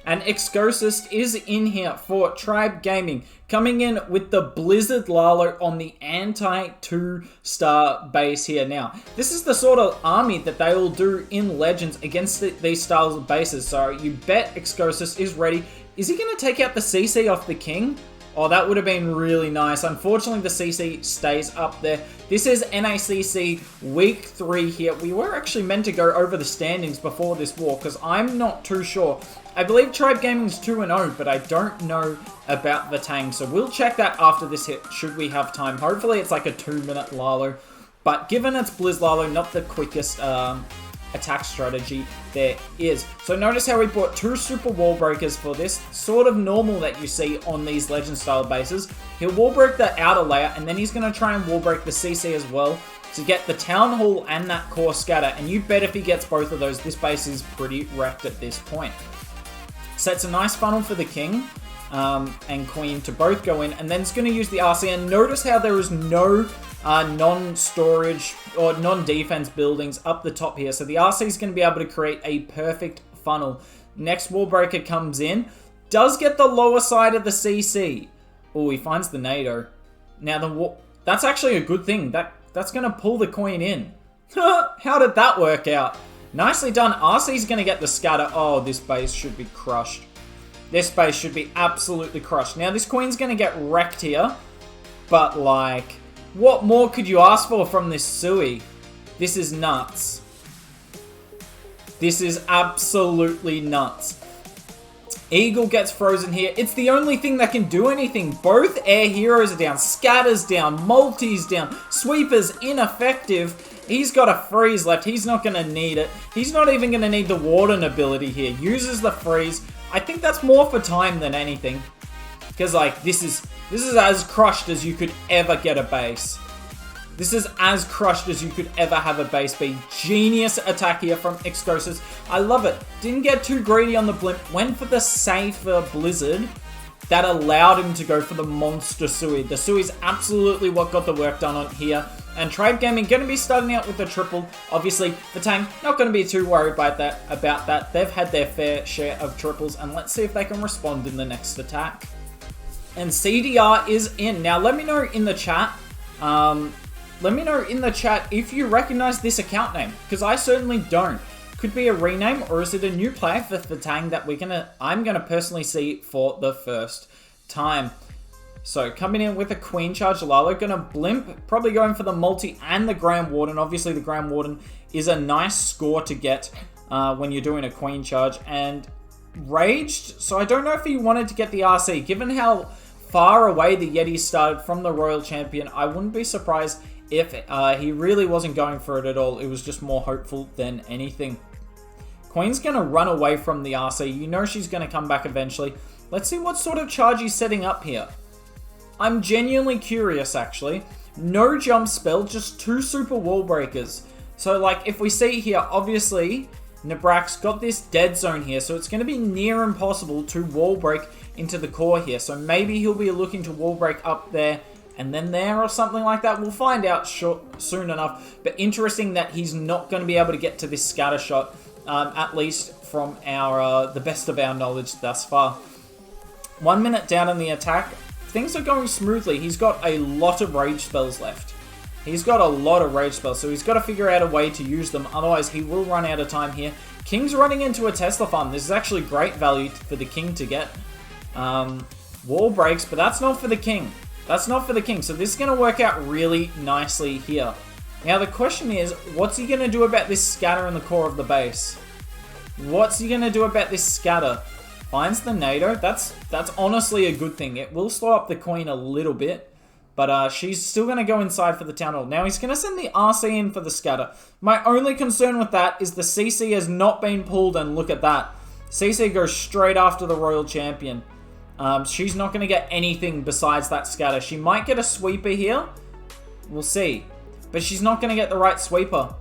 And Excosist is in here for Tribe Gaming, coming in with the Blizzard Lalo on the anti-2-star base here. Now, this is the sort of army that they will do in Legends against these styles of bases. So you bet Excosist is ready. Is he going to take out the CC off the King? Oh, that would have been really nice. Unfortunately, the CC stays up there. This is NACC Week 3 here. We were actually meant to go over the standings before this war, because I'm not too sure. I believe Tribe Gaming's 2-0, but I don't know about Vatang. So we'll check that after this hit, should we have time. Hopefully, it's like a 2-minute Lalo. But given it's Blizz Lalo, not the quickest attack strategy there is. So notice how we bought 2 super wall breakers for this, sort of normal that you see on these legend style bases. He'll wall break the outer layer, and then he's going to try and wall break the CC as well to get the town hall and that core scatter. And you bet if he gets both of those, this base is pretty wrecked at this point. Sets a nice funnel for the king and queen to both go in, and then it's going to use the RC. And notice how there is no non-storage or non-defense buildings up the top here. So the RC is going to be able to create a perfect funnel. Next wall breaker comes in. Does get the lower side of the CC. Oh, he finds the NATO. Now, that's actually a good thing. That's going to pull the coin in. How did that work out? Nicely done. RC's going to get the scatter. Oh, this base should be crushed. This base should be absolutely crushed. Now, this queen's going to get wrecked here. But, like, what more could you ask for from this Sui? This is nuts. This is absolutely nuts. Eagle gets frozen here. It's the only thing that can do anything. Both air heroes are down. Scatter's down. Multi's down. Sweeper's ineffective. He's got a freeze left. He's not going to need it. He's not even going to need the Warden ability here. Uses the freeze. I think that's more for time than anything. Because, like, this is as crushed as you could ever get a base. This is as crushed as you could ever have a base be. Genius attack here from Excosist. I love it. Didn't get too greedy on the blimp. Went for the safer Blizzard that allowed him to go for the monster Sui. The Sui's absolutely what got the work done on here. And Tribe Gaming going to be starting out with the triple. Obviously, Vatang not going to be too worried about that. They've had their fair share of triples. And let's see if they can respond in the next attack. And CDR is in. Now, let me know in the chat. Let me know in the chat if you recognize this account name, because I certainly don't. Could be a rename, or is it a new player for Vatang that I'm gonna personally see for the first time. So coming in with a Queen Charge Lalo, gonna blimp, probably going for the multi and the Grand Warden. Obviously, the Grand Warden is a nice score to get when you're doing a Queen Charge. And Raged, so I don't know if he wanted to get the RC. Given how far away the Yeti started from the Royal Champion, I wouldn't be surprised if he really wasn't going for it at all. It was just more hopeful than anything. Queen's going to run away from the RC. You know she's going to come back eventually. Let's see what sort of charge he's setting up here. I'm genuinely curious, actually. No jump spell, just 2 super wall breakers. So, like, if we see here, obviously, Nebrax got this dead zone here, so it's going to be near impossible to wall break into the core here. So maybe he'll be looking to wall break up there and then there or something like that. We'll find out soon enough. But interesting that he's not going to be able to get to this scatter shot, at least from the best of our knowledge thus far. 1 minute down on the attack. Things are going smoothly. He's got a lot of rage spells left. He's got a lot of rage spells, so he's got to figure out a way to use them. Otherwise, he will run out of time here. King's running into a Tesla farm. This is actually great value for the King to get. Wall breaks, but that's not for the King. That's not for the King. So this is going to work out really nicely here. Now, the question is, what's he going to do about this scatter in the core of the base? What's he going to do about this scatter? Finds the NATO. That's honestly a good thing. It will slow up the Queen a little bit. But she's still going to go inside for the Town Hall. Now, he's going to send the RC in for the scatter. My only concern with that is the CC has not been pulled, and look at that. CC goes straight after the Royal Champion. She's not going to get anything besides that scatter. She might get a sweeper here. We'll see. But she's not going to get the right sweeper.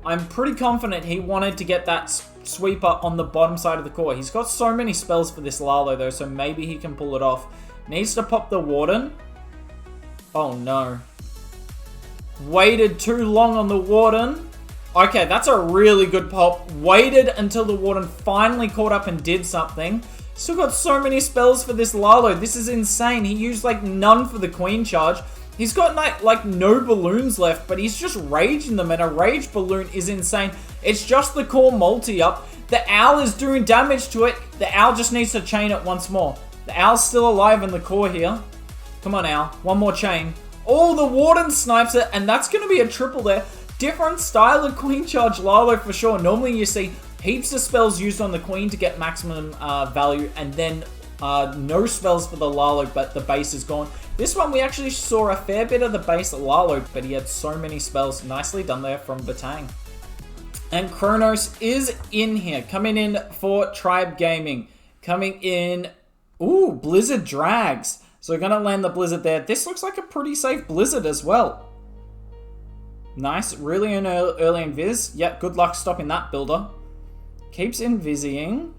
I'm pretty confident he wanted to get that sweeper on the bottom side of the core. He's got so many spells for this Lalo, though, so maybe he can pull it off. Needs to pop the Warden. Oh, no. Waited too long on the Warden. Okay, that's a really good pop. Waited until the Warden finally caught up and did something. Still got so many spells for this Lalo. This is insane. He used like none for the Queen charge. He's got like no balloons left, but he's just raging them, and a rage balloon is insane. It's just the core multi up. The owl is doing damage to it. The owl just needs to chain it once more. The owl's still alive in the core here. Come on, owl. One more chain. Oh, the Warden snipes it, and that's going to be a triple there. Different style of Queen charge Lalo for sure. Normally you see heaps of spells used on the Queen to get maximum value, and then no spells for the Lalo, but the base is gone. This one, we actually saw a fair bit of the base Lalo, but he had so many spells. Nicely done there from Vatang. And Cronos is in here, coming in for Tribe Gaming. Coming in, ooh, Blizzard Drags. So we're going to land the Blizzard there. This looks like a pretty safe Blizzard as well. Nice, really early invis. Yep, good luck stopping that builder. Keeps invising.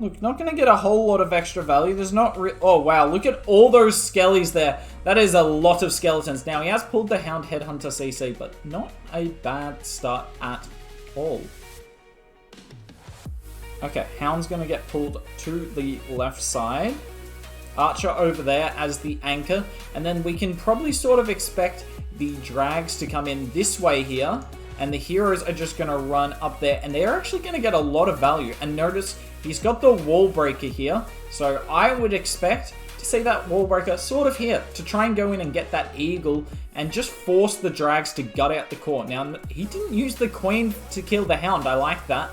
Look, not going to get a whole lot of extra value. There's not... oh, wow. Look at all those skellies there. That is a lot of skeletons. Now, he has pulled the Hound Headhunter CC, but not a bad start at all. Okay, Hound's going to get pulled to the left side. Archer over there as the anchor. And then we can probably sort of expect the drags to come in this way here. And the heroes are just going to run up there. And they're actually going to get a lot of value. And notice... he's got the wall breaker here, so I would expect to see that wall breaker sort of here to try and go in and get that eagle and just force the drags to gut out the core. Now, he didn't use the Queen to kill the Hound. I like that.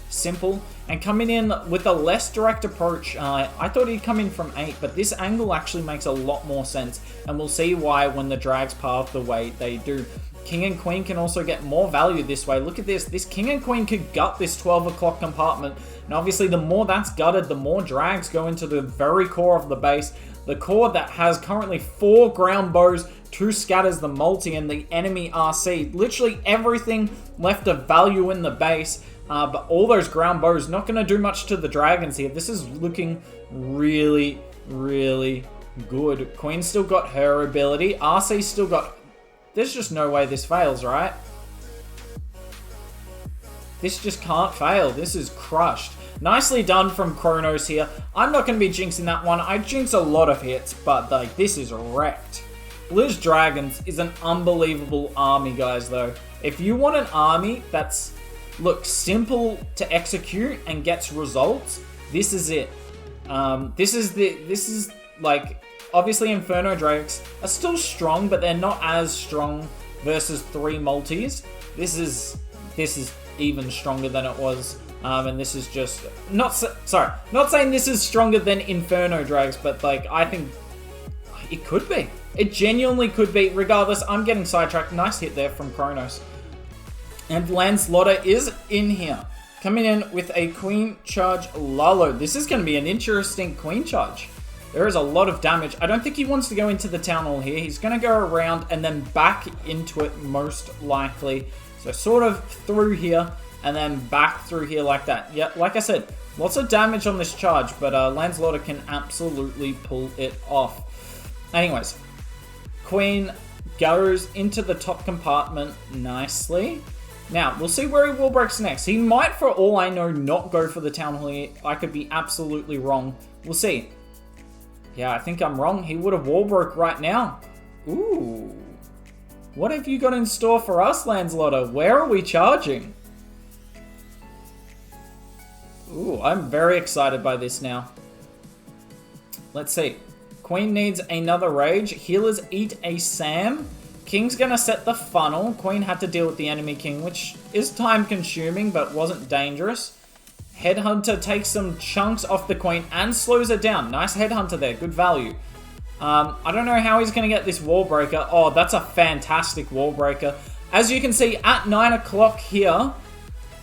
Simple. And coming in with a less direct approach, I thought he'd come in from 8, but this angle actually makes a lot more sense, and we'll see why when the drags path the way they do. King and Queen can also get more value this way. Look at this. This King and Queen could gut this 12 o'clock compartment. And obviously, the more that's gutted, the more drags go into the very core of the base. The core that has currently 4 ground bows, 2 scatters, the multi, and the enemy RC. Literally everything left of value in the base. But all those ground bows not going to do much to the dragons here. This is looking really, really good. Queen still got her ability. RC still got... there's just no way this fails, right? This just can't fail. This is crushed. Nicely done from Cronos here. I'm not going to be jinxing that one. I jinx a lot of hits, but like this is wrecked. Blizz Dragons is an unbelievable army, guys, though. If you want an army that's, look, simple to execute and gets results, this is it. This is like... obviously, Inferno Drakes are still strong, but they're not as strong versus 3 multis. This is even stronger than it was, and this is just not saying this is stronger than Inferno Drakes, but like I think it could be. It genuinely could be. Regardless, I'm getting sidetracked. Nice hit there from Cronos, and Lanslota is in here, coming in with a Queen Charge Lalo. This is going to be an interesting Queen Charge. There is a lot of damage. I don't think he wants to go into the Town Hall here. He's going to go around and then back into it most likely. So sort of through here and then back through here like that. Yeah, like I said, lots of damage on this charge, but Lanslota can absolutely pull it off. Anyways, Queen goes into the top compartment nicely. Now, we'll see where he wall breaks next. He might, for all I know, not go for the Town Hall here. I could be absolutely wrong. We'll see. Yeah, I think I'm wrong. He would have wall broke right now. Ooh. What have you got in store for us, Lanslota? Where are we charging? Ooh, I'm very excited by this now. Let's see. Queen needs another rage. Healers eat a Sam. King's going to set the funnel. Queen had to deal with the enemy king, which is time consuming, but wasn't dangerous. Headhunter takes some chunks off the Queen and slows it down. Nice Headhunter there. Good value. I don't know how he's going to get this wall breaker. Oh, that's a fantastic wall breaker. As you can see, at 9 o'clock here,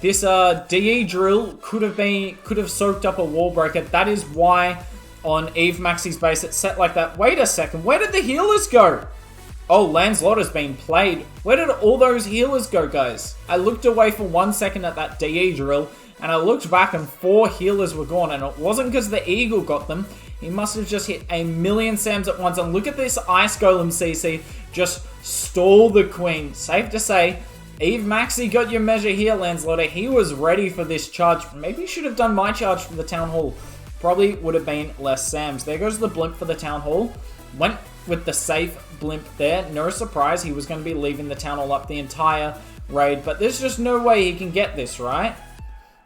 this DE drill could have soaked up a wall breaker. That is why on Eve Maxi's base it's set like that. Wait a second. Where did the healers go? Oh, Lanslota's been played. Where did all those healers go, guys? I looked away for 1 second at that DE drill, and I looked back and 4 healers were gone, and it wasn't because the Eagle got them. He must have just hit a million Sams at once, and look at this Ice Golem CC just stall the Queen. Safe to say, Eve Maxi got your measure here, Lanslota. He was ready for this charge. Maybe you should have done my charge for the Town Hall. Probably would have been less Sam's. There goes the blimp for the Town Hall. Went with the safe blimp there. No surprise, he was going to be leaving the Town Hall up the entire raid. But there's just no way he can get this, right?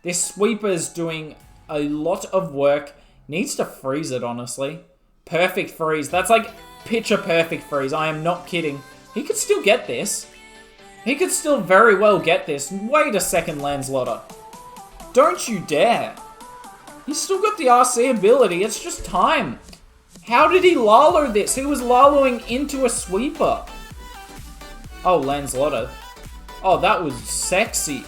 This sweeper's doing a lot of work. Needs to freeze it, honestly. Perfect freeze. That's like picture perfect freeze. I am not kidding. He could still get this. He could still very well get this. Wait a second, Lanslota. Don't you dare. He's still got the RC ability. It's just time. How did he Lalo this? He was Laloing into a sweeper. Oh, Lanslota. Oh, that was sexy.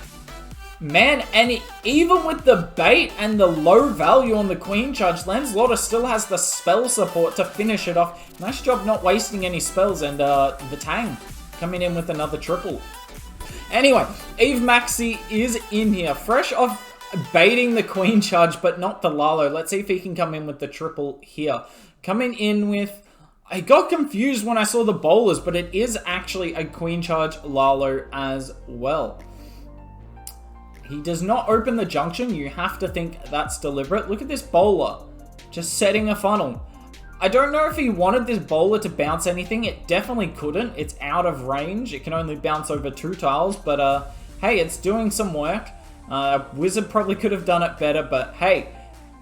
Man, and even with the bait and the low value on the Queen charge, Lanslota still has the spell support to finish it off. Nice job not wasting any spells, and Vatang coming in with another triple. Anyway, Eve Maxi is in here, fresh off baiting the Queen charge, but not the Lalo. Let's see if he can come in with the triple here. Coming in with... I got confused when I saw the bowlers, but it is actually a Queen charge Lalo as well. He does not open the junction. You have to think that's deliberate. Look at this bowler. Just setting a funnel. I don't know if he wanted this bowler to bounce anything. It definitely couldn't. It's out of range. It can only bounce over 2 tiles. But, hey, it's doing some work. Wizard probably could have done it better. But, hey,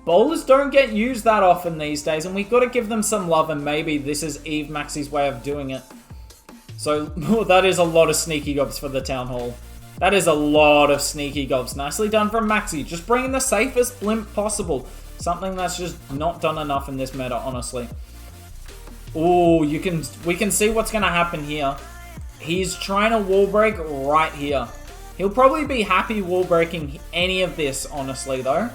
bowlers don't get used that often these days. And we've got to give them some love. And maybe this is Eve Maxi's way of doing it. So, that is a lot of sneaky gobs for the Town Hall. That is a lot of sneaky gobs. Nicely done from Maxi. Just bringing the safest blimp possible. Something that's just not done enough in this meta, honestly. Ooh, we can see what's going to happen here. He's trying to wall break right here. He'll probably be happy wall breaking any of this, honestly, though.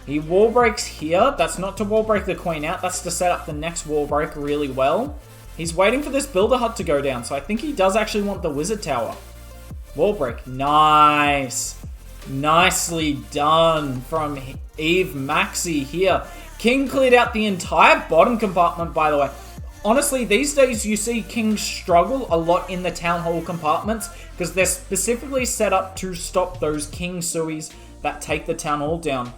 He wall breaks here. That's not to wall break the Queen out. That's to set up the next wall break really well. He's waiting for this builder hut to go down. So I think he does actually want the wizard tower. Wall break. Nice. Nicely done from Eve Maxi here. King cleared out the entire bottom compartment, by the way. Honestly, these days you see Kings struggle a lot in the Town Hall compartments because they're specifically set up to stop those King Suis that take the Town Hall down.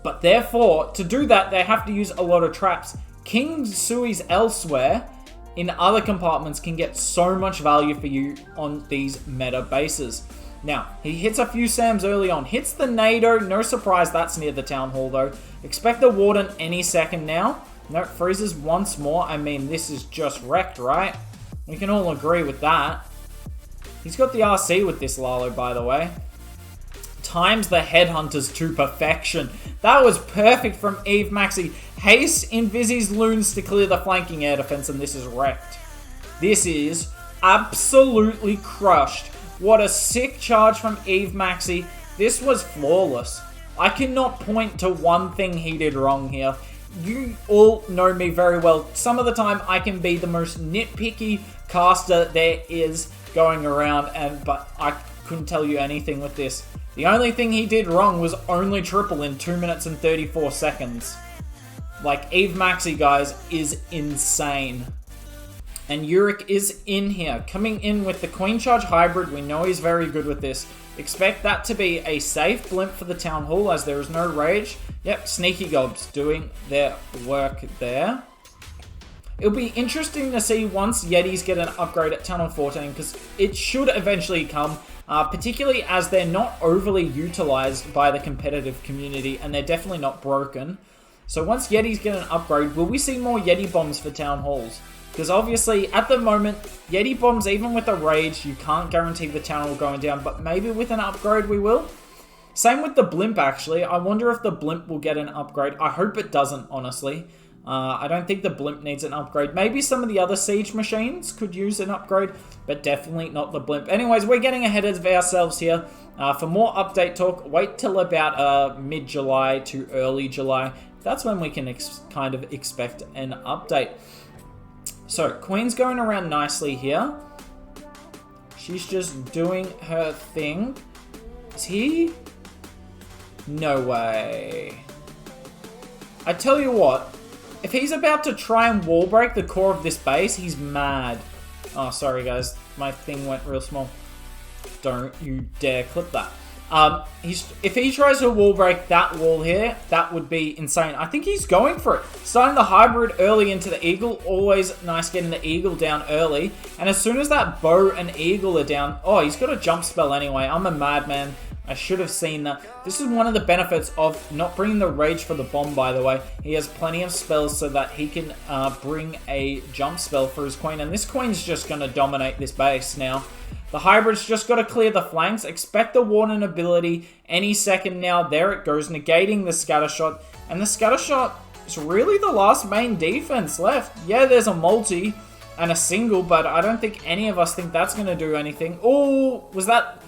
But therefore, to do that, they have to use a lot of traps. King Suis elsewhere in other compartments can get so much value for you on these meta bases. Now, he hits a few Sams early on. Hits the NATO. No surprise that's near the Town Hall, though. Expect the Warden any second now. No, freezes once more. I mean, this is just wrecked, right? We can all agree with that. He's got the RC with this Lalo, by the way. Times the Headhunters to perfection. That was perfect from Eve Maxi. Haste Invisi's Loons to clear the flanking air defense, and this is wrecked. This is absolutely crushed. What a sick charge from Eve Maxi. This was flawless. I cannot point to one thing he did wrong here. You all know me very well. Some of the time I can be the most nitpicky caster there is going around, but I couldn't tell you anything with this. The only thing he did wrong was only triple in 2 minutes and 34 seconds. Like, Eve Maxi, guys, is insane. And Urek is in here, coming in with the Queen Charge Hybrid. We know he's very good with this. Expect that to be a safe blimp for the Town Hall as there is no rage. Yep, Sneaky Gobs doing their work there. It'll be interesting to see once Yetis get an upgrade at Town Hall 14, because it should eventually come, particularly as they're not overly utilized by the competitive community, and they're definitely not broken. So once Yetis get an upgrade, will we see more Yeti bombs for Town Halls? Because obviously, at the moment, Yeti bombs, even with a rage, you can't guarantee the Town Hall going down, but maybe with an upgrade we will. Same with the blimp, actually. I wonder if the blimp will get an upgrade. I hope it doesn't, honestly. I don't think the blimp needs an upgrade. Maybe some of the other siege machines could use an upgrade, but definitely not the blimp. Anyways, we're getting ahead of ourselves here. For more update talk, wait till about mid-July to early July. That's when we can kind of expect an update. So, Queen's going around nicely here. She's just doing her thing. Is he? No way. I tell you what, if he's about to try and wall break the core of this base, he's mad. Oh, sorry guys, my thing went real small. Don't you dare clip that. If he tries to wall break that wall here, that would be insane. I think he's going for it. Starting the hybrid early into the eagle. Always nice getting the eagle down early. And as soon as that bow and eagle are down... Oh, he's got a jump spell anyway. I'm a madman. I should have seen that. This is one of the benefits of not bringing the rage for the bomb, by the way. He has plenty of spells so that he can bring a jump spell for his queen. And this queen's just going to dominate this base now. The hybrid's just got to clear the flanks. Expect the Warden ability any second now. There it goes, negating the scattershot. And the scattershot is really the last main defense left. Yeah, there's a multi and a single, but I don't think any of us think that's going to do anything. Oh, was that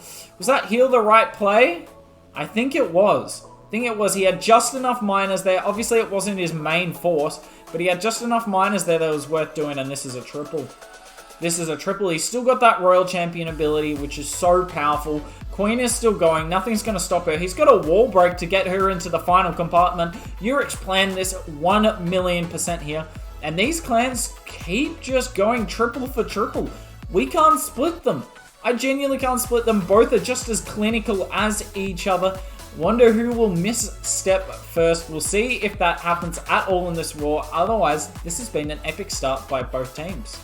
heal the right play? I think it was. He had just enough miners there. Obviously, it wasn't his main force, but he had just enough miners there that was worth doing, and this is a triple. This is a triple. He's still got that Royal Champion ability, which is so powerful. Queen is still going. Nothing's going to stop her. He's got a wall break to get her into the final compartment. Urek's planned this 1,000,000% here. And these clans keep just going triple for triple. We can't split them. I genuinely can't split them. Both are just as clinical as each other. Wonder who will misstep first. We'll see if that happens at all in this war. Otherwise, this has been an epic start by both teams.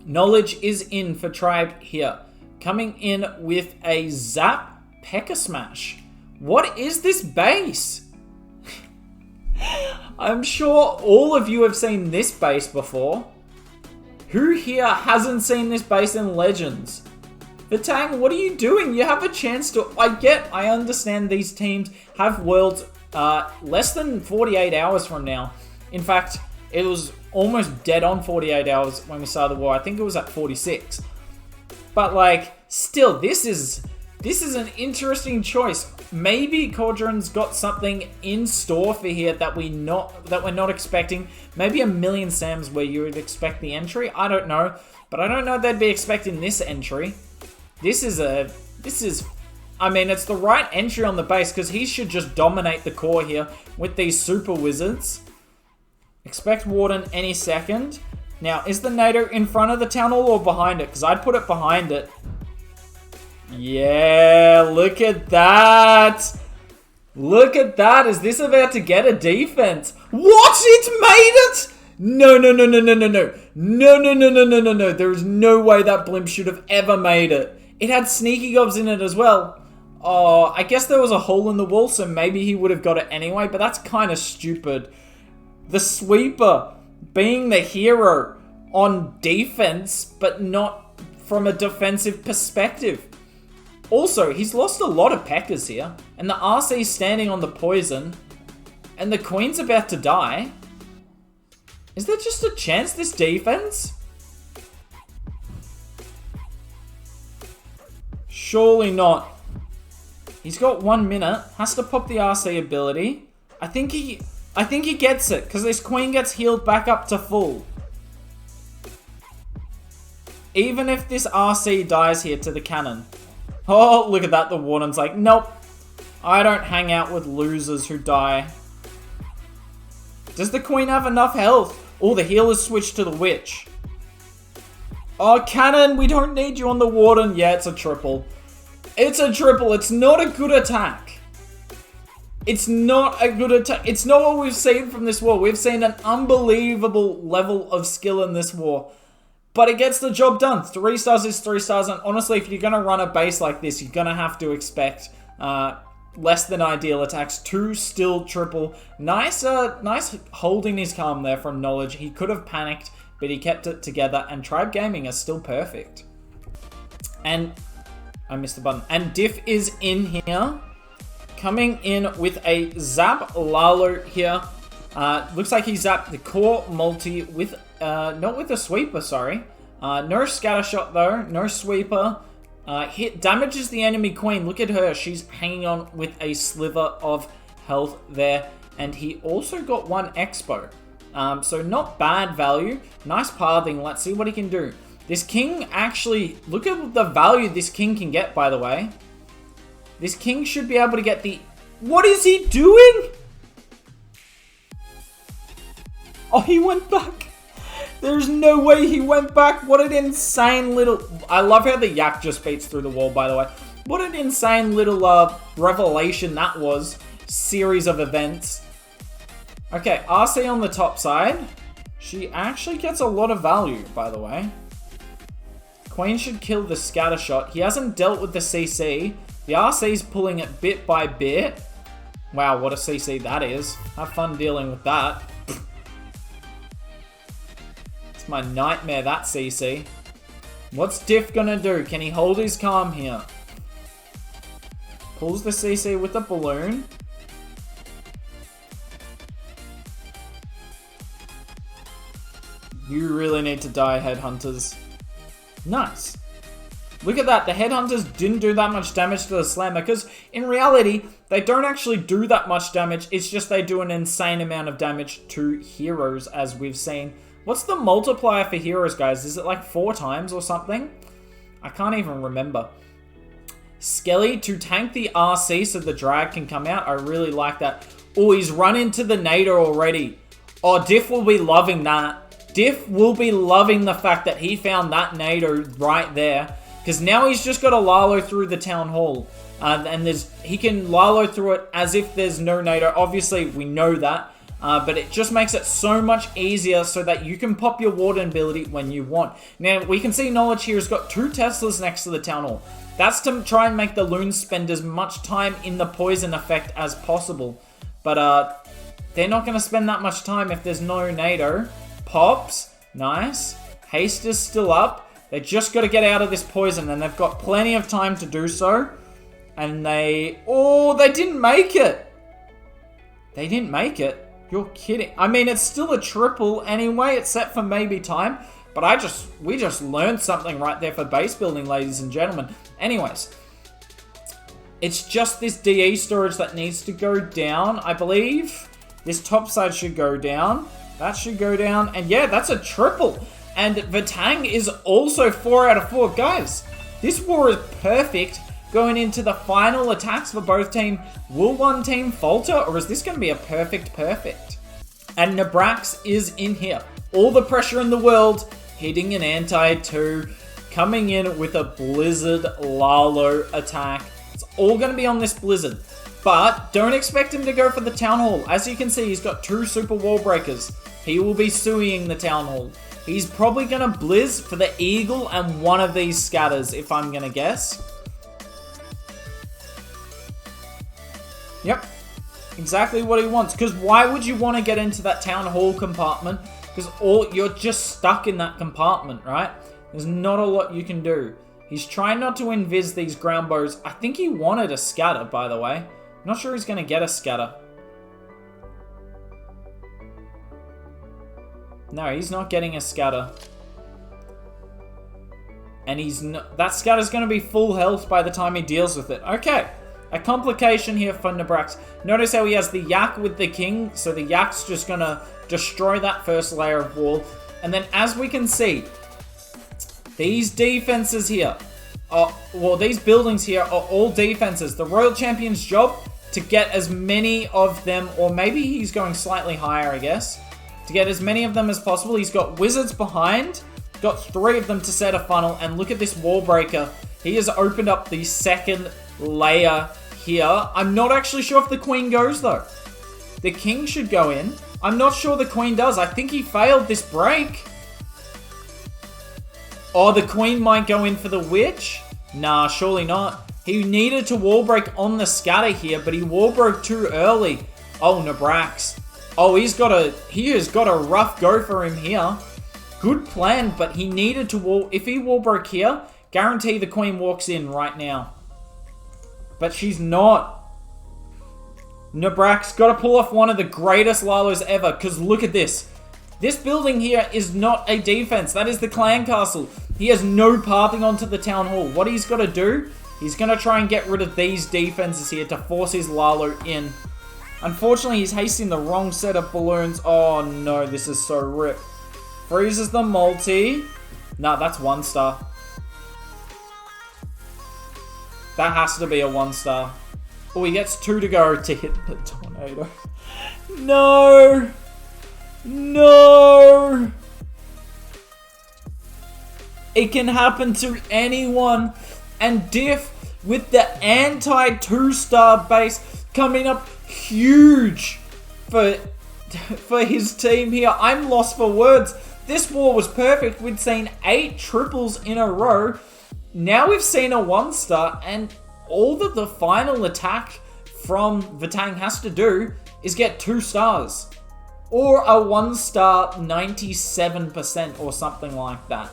Knowledge is in for Tribe here. Coming in with a Zap P.E.K.K.A. Smash. What is this base? I'm sure all of you have seen this base before. Who here hasn't seen this base in Legends? Vatang, what are you doing? You have a chance to... I understand these teams have worlds less than 48 hours from now. In fact, it was almost dead on 48 hours when we started the war. I think it was at 46. But like, still, this is an interesting choice. Maybe Caudron's got something in store for here that we're not expecting. Maybe 1,000,000 Sams where you would expect the entry. I don't know, but I don't know they'd be expecting this entry. I mean, it's the right entry on the base because he should just dominate the core here with these super wizards. Expect Warden any second. Now, is the NATO in front of the town hall or behind it? Because I'd put it behind it. Yeah, look at that. Look at that. Is this about to get a defense? What? It made it? No. No. There is no way that blimp should have ever made it. It had sneaky gobs in it as well. Oh, I guess there was a hole in the wall, so maybe he would have got it anyway, but that's kind of stupid. The sweeper being the hero on defense, but not from a defensive perspective. Also, he's lost a lot of P.E.K.K.A.s here, and the RC's standing on the poison, and the Queen's about to die. Is there just a chance this defense? Surely not. He's got 1 minute, has to pop the RC ability. I think he gets it, because this Queen gets healed back up to full. Even if this RC dies here to the cannon. Oh, look at that. The Warden's like, nope. I don't hang out with losers who die. Does the Queen have enough health? Oh, the healer's switched to the Witch. Oh, cannon, we don't need you on the Warden. Yeah, it's a triple. It's a triple. It's not a good attack. It's not a good attack. It's not what we've seen from this war. We've seen an unbelievable level of skill in this war. But it gets the job done. 3 stars is 3 stars. And honestly, if you're going to run a base like this, you're going to have to expect less than ideal attacks. 2 still triple. Nice holding his calm there from Knowledge. He could have panicked, but he kept it together. And Tribe Gaming is still perfect. And I missed the button. And Diff is in here. Coming in with a Zap Lalo here. Looks like he zapped the core multi with, not with a sweeper, sorry. No scattershot though, no sweeper. Hit damages the enemy queen. Look at her, she's hanging on with a sliver of health there. And he also got 1 expo. So not bad value. Nice pathing, let's see what he can do. This king actually, look at the value this king can get, by the way. This king should be able to get the... What is he doing? Oh, he went back. There's no way he went back. What an insane little... I love how the yak just beats through the wall, by the way. What an insane little revelation that was. Series of events. Okay, RC on the top side. She actually gets a lot of value, by the way. Queen should kill the scatter shot. He hasn't dealt with the CC. The RC's pulling it bit by bit. Wow, what a CC that is. Have fun dealing with that. It's my nightmare, that CC. What's Diff gonna do? Can he hold his calm here? Pulls the CC with the balloon. You really need to die, Headhunters. Nice. Look at that. The Headhunters didn't do that much damage to the Slammer because in reality, they don't actually do that much damage. It's just they do an insane amount of damage to heroes as we've seen. What's the multiplier for heroes, guys? Is it like 4 times or something? I can't even remember. Skelly to tank the RC so the drag can come out. I really like that. Oh, he's run into the Nader already. Oh, Diff will be loving that. Diff will be loving the fact that he found that Nader right there. Because now he's just got to Lalo through the Town Hall. And he can Lalo through it as if there's no Nader. Obviously, we know that. But it just makes it so much easier so that you can pop your Warden ability when you want. Now, we can see Knowledge here has got 2 Teslas next to the Town Hall. That's to try and make the Loons spend as much time in the poison effect as possible. But they're not going to spend that much time if there's no Nader. Pops. Nice. Haste is still up. They just got to get out of this poison, and they've got plenty of time to do so. And oh, they didn't make it. They didn't make it. You're kidding. I mean, it's still a triple anyway. It's set for maybe time. But we just learned something right there for base building, ladies and gentlemen. Anyways, it's just this DE storage that needs to go down, I believe. This top side should go down. That should go down. And yeah, that's a triple. And Vatang is also 4 out of 4. Guys, this war is perfect going into the final attacks for both teams. Will one team falter, or is this going to be a perfect? And Nebrax is in here. All the pressure in the world, hitting an anti-2, coming in with a Blizzard Lalo attack. It's all going to be on this Blizzard. But don't expect him to go for the Town Hall. As you can see, he's got 2 Super Wall Breakers. He will be suing the Town Hall. He's probably going to Blizz for the Eagle and one of these scatters, if I'm going to guess. Yep. Exactly what he wants. Because why would you want to get into that Town Hall compartment? Because you're just stuck in that compartment, right? There's not a lot you can do. He's trying not to invis these ground bows. I think he wanted a scatter, by the way. I'm not sure he's going to get a scatter. No, he's not getting a scatter. And that scatter's going to be full health by the time he deals with it. Okay. A complication here for Nebrax. Notice how he has the yak with the king. So the yak's just going to destroy that first layer of wall. And then as we can see, these defenses here, these buildings here are all defenses. The Royal Champion's job to get as many of them, or maybe he's going slightly higher, I guess. To get as many of them as possible. He's got wizards behind. Got 3 of them to set a funnel. And look at this wall breaker. He has opened up the second layer here. I'm not actually sure if the queen goes, though. The king should go in. I'm not sure the queen does. I think he failed this break. Oh, the queen might go in for the witch? Nah, surely not. He needed to wall break on the scatter here, but he wall broke too early. Oh, Nebrax. Oh, he has got a rough go for him here. Good plan, but he needed to wall... If he wall broke here, guarantee the queen walks in right now. But she's not. Nebrax got to pull off one of the greatest Lalos ever, because look at this. This building here is not a defense. That is the clan castle. He has no pathing onto the town hall. What he's got to do, he's going to try and get rid of these defenses here to force his Lalo in. Unfortunately, he's hasting the wrong set of balloons. Oh no, this is so rip. Freezes the multi. Nah, that's 1 star. That has to be a 1 star. Oh, he gets 2 to go to hit the tornado. No! No! It can happen to anyone. And Diff, with the anti 2-star base, coming up huge for his team here. I'm lost for words. This war was perfect. We'd seen 8 triples in a row. Now we've seen a 1-star, and all that the final attack from Vatang has to do is get 2 stars. Or a 1-star 97% or something like that.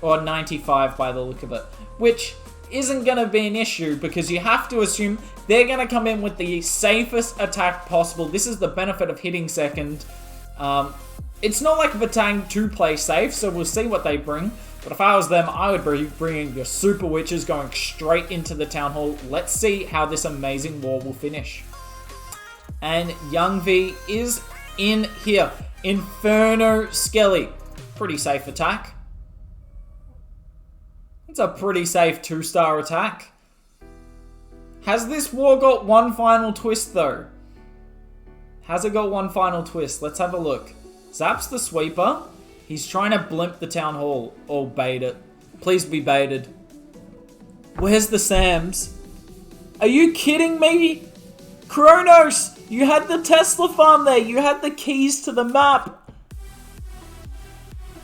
Or 95 by the look of it. Which isn't going to be an issue because you have to assume they're going to come in with the safest attack possible. This is the benefit of hitting second. It's not like Vatang to play safe, so we'll see what they bring. But if I was them, I would be bringing your Super Witches going straight into the Town Hall. Let's see how this amazing war will finish. And Jangvi is in here. Inferno Skelly. Pretty safe attack. It's a pretty safe 2-star attack. Has this war got one final twist though? Has it got one final twist? Let's have a look. Zaps the sweeper. He's trying to blimp the Town Hall. Or bait it. Please be baited. Where's the Sams? Are you kidding me? Cronos! You had the Tesla farm there. You had the keys to the map.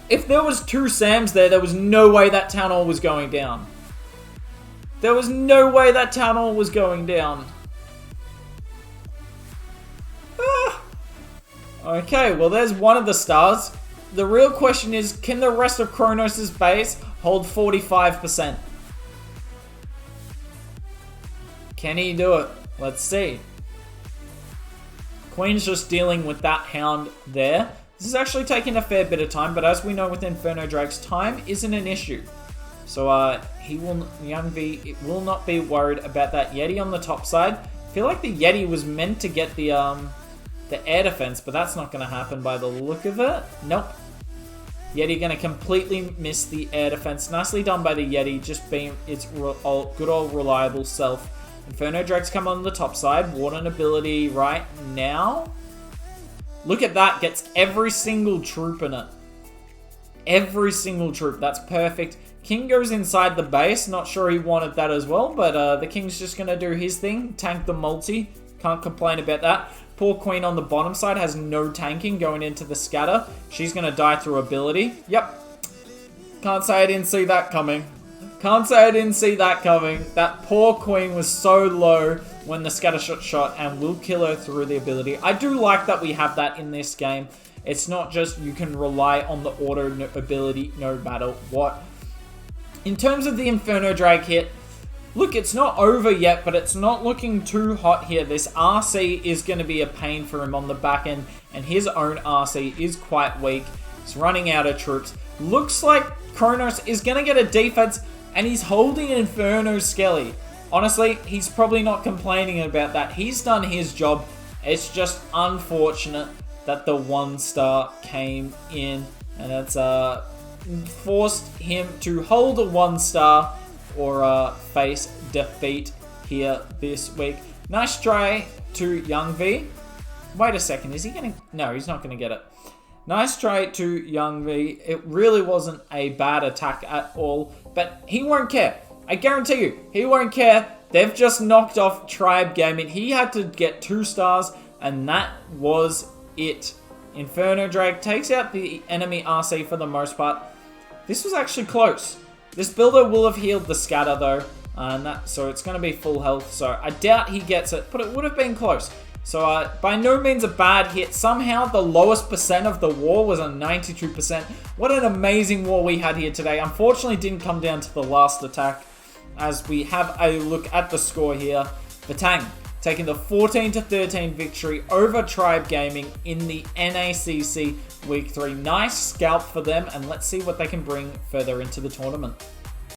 If there was 2 Sams there was no way that Town Hall was going down. There was no way that Town Hall was going down. Okay, well there's one of the stars. The real question is, can the rest of Cronos' base hold 45%? Can he do it? Let's see. Queen's just dealing with that hound there. This is actually taking a fair bit of time, but as we know with Inferno Drags, time isn't an issue. So Jangvi will not be worried about that Yeti on the top side. I feel like the Yeti was meant to get the air defense, but that's not going to happen by the look of it. Nope. Yeti going to completely miss the air defense. Nicely done by the Yeti, just being its good old reliable self. Inferno Drags come on the top side. Warden ability right now. Look at that. Gets every single troop in it. Every single troop. That's perfect. King goes inside the base. Not sure he wanted that as well, but the King's just going to do his thing. Tank the multi. Can't complain about that. Poor Queen on the bottom side has no tanking going into the scatter. She's going to die through ability. Yep. Can't say I didn't see that coming. Can't say I didn't see that coming. That poor Queen was so low when the scatter shot and will kill her through the ability. I do like that we have that in this game. It's not just you can rely on the auto ability no matter what. In terms of the Inferno Drag hit, look, it's not over yet, but it's not looking too hot here. This RC is going to be a pain for him on the back end, and his own RC is quite weak. He's running out of troops. Looks like Cronos is going to get a defense, and he's holding an Inferno Skelly. Honestly, he's probably not complaining about that. He's done his job. It's just unfortunate that the 1-star came in, and it's forced him to hold a 1-star or face defeat here this week. Nice try to Jangvi. Wait a second, is he going to... No, he's not going to get it. Nice try to Jangvi. It really wasn't a bad attack at all, but he won't care. I guarantee you, he won't care. They've just knocked off Tribe Gaming. He had to get 2 stars, and that was it. Inferno Drag takes out the enemy RC for the most part. This was actually close. This builder will have healed the scatter though, so it's going to be full health. So I doubt he gets it, but it would have been close. So by no means a bad hit. Somehow the lowest percent of the war was a 92%. What an amazing war we had here today. Unfortunately, it didn't come down to the last attack. As we have a look at the score here, Vatang taking the 14-13 victory over Tribe Gaming in the NACC Week 3. Nice scalp for them, and let's see what they can bring further into the tournament.